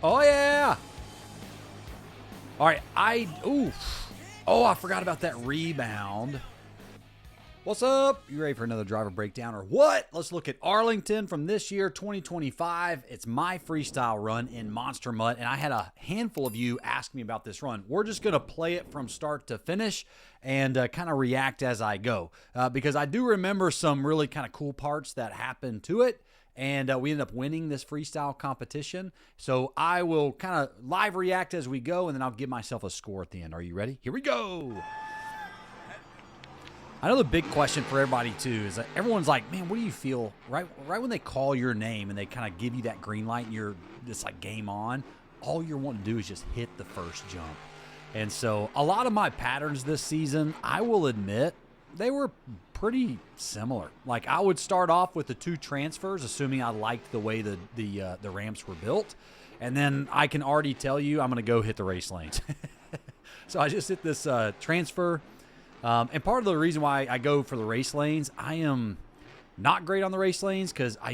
Oh, yeah. All right. I forgot about that rebound. What's up? You ready for another driver breakdown or what? Let's look at Arlington from this year, 2025. It's my freestyle run in Monster Mutt, and I had a handful of you ask me about this run. We're just going to play it from start to finish and kind of react as I go because I do remember some really kind of cool parts that happened to it. And we ended up winning this freestyle competition. So I will kind of live react as we go, and then I'll give myself a score at the end. Are you ready? Here we go. I know the big question for everybody, too, is that everyone's like, man, what do you feel right when they call your name and they kind of give you that green light and you're just like game on, all you're wanting to do is just hit the first jump. And so a lot of my patterns this season, I will admit, they were pretty similar. Like I would start off with the 2 transfers, assuming I liked the way the ramps were built. And then I can already tell you I'm going to go hit the race lanes. So I just hit this transfer. And part of the reason why I go for the race lanes, I am not great on the race lanes because I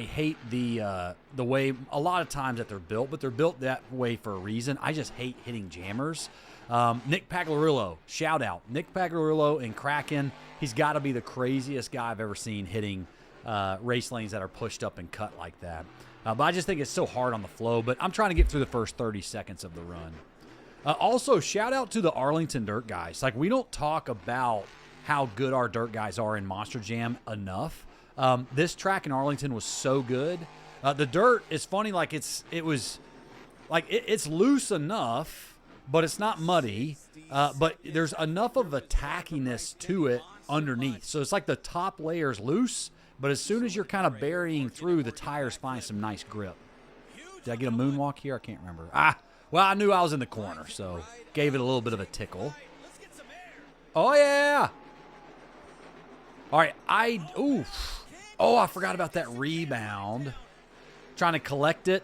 hate the way a lot of times that they're built, but they're built that way for a reason. I just hate hitting jammers. Nick Pagliarulo, shout out. Nick Pagliarulo in Kraken. He's got to be the craziest guy I've ever seen hitting race lanes that are pushed up and cut like that. But I just think it's so hard on the flow, but I'm trying to get through the first 30 seconds of the run. Also, shout out to the Arlington dirt guys. Like, we don't talk about how good our dirt guys are in Monster Jam enough. This track in Arlington was so good. The dirt is funny, like it's loose enough, but it's not muddy. But there's enough of a tackiness to it underneath. So it's like the top layer is loose, but as soon as you're kind of burying through, the tires find some nice grip. Did I get a moonwalk here? I can't remember. Well, I knew I was in the corner, so gave it a little bit of a tickle. Oh, yeah. All right, I forgot about that rebound. Trying to collect it.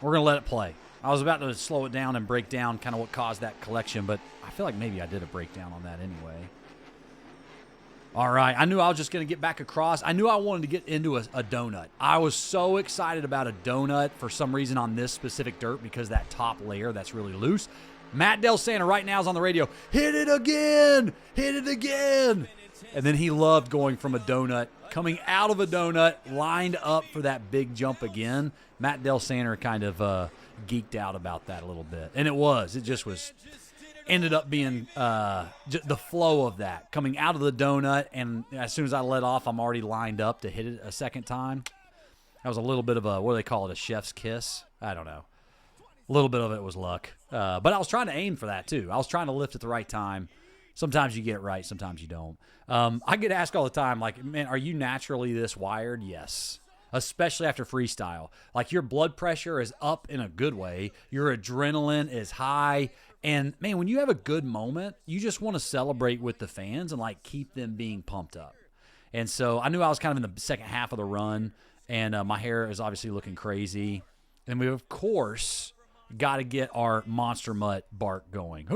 We're going to let it play. I was about to slow it down and break down kind of what caused that collection, but I feel like maybe I did a breakdown on that anyway. All right, I knew I was just going to get back across. I knew I wanted to get into a donut. I was so excited about a donut for some reason on this specific dirt because that top layer that's really loose. Matt Del Santa right now is on the radio. Hit it again! Hit it again! And then he loved going from a donut, coming out of a donut, lined up for that big jump again. Matt Del Santa kind of geeked out about that a little bit. And it just was, ended up being the flow of that, coming out of the donut, and as soon as I let off, I'm already lined up to hit it a second time. That was a little bit of a, what do they call it, a chef's kiss? I don't know. A little bit of it was luck. But I was trying to aim for that, too. I was trying to lift at the right time. Sometimes you get it right, sometimes you don't. I get asked all the time, like, man, are you naturally this wired? Yes. Especially after freestyle. Like, your blood pressure is up in a good way. Your adrenaline is high. And, man, when you have a good moment, you just want to celebrate with the fans and, like, keep them being pumped up. And so I knew I was kind of in the second half of the run, and my hair is obviously looking crazy. And we, of course, got to get our Monster Mutt bark going.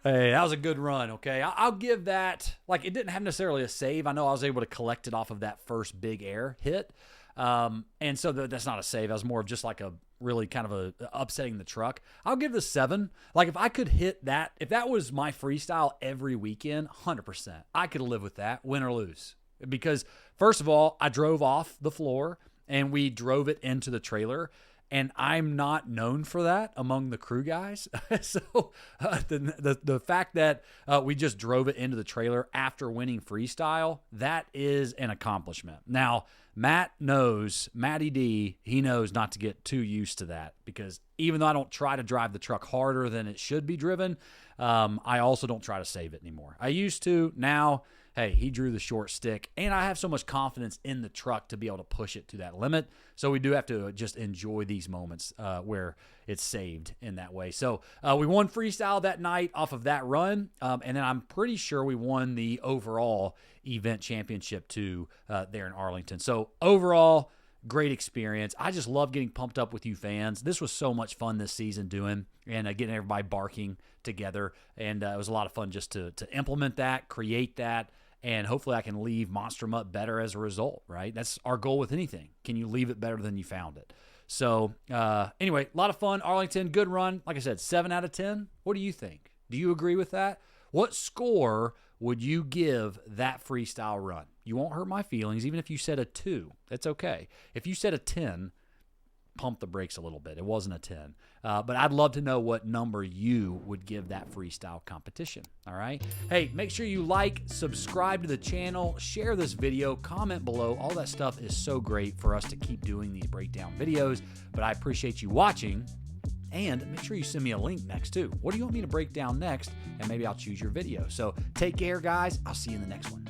Hey, that was a good run, okay? I'll give that, like, it didn't have necessarily a save. I know I was able to collect it off of that first big air hit. And so that's not a save. That was more of just like a really kind of a upsetting the truck. I'll give it a 7. Like, if I could hit that, if that was my freestyle every weekend, 100%. I could live with that, win or lose. Because, first of all, I drove off the floor, and we drove it into the trailer. And I'm not known for that among the crew guys. So the fact that we just drove it into the trailer after winning freestyle, that is an accomplishment. Now, Matty D, he knows not to get too used to that because even though I don't try to drive the truck harder than it should be driven, I also don't try to save it anymore. I used to. Now, hey, he drew the short stick, and I have so much confidence in the truck to be able to push it to that limit. So we do have to just enjoy these moments where it's saved in that way. So we won freestyle that night off of that run, and then I'm pretty sure we won the overall event championship too there in Arlington. So overall, great experience. I just love getting pumped up with you fans. This was so much fun this season doing and getting everybody barking together, and it was a lot of fun just to implement that, create that, And hopefully I can leave Monster Mutt better as a result, right? That's our goal with anything. Can you leave it better than you found it? So anyway, a lot of fun. Arlington, good run. Like I said, 7 out of 10. What do you think? Do you agree with that? What score would you give that freestyle run? You won't hurt my feelings, even if you said a 2. That's okay. If you said a 10, pump the brakes a little bit. It wasn't a 10. But I'd love to know what number you would give that freestyle competition. All right? Hey, make sure you like, subscribe to the channel, share this video, comment below. All that stuff is so great for us to keep doing these breakdown videos. But I appreciate you watching. And make sure you send me a link next too. What do you want me to break down next? And maybe I'll choose your video. So take care, guys. I'll see you in the next one.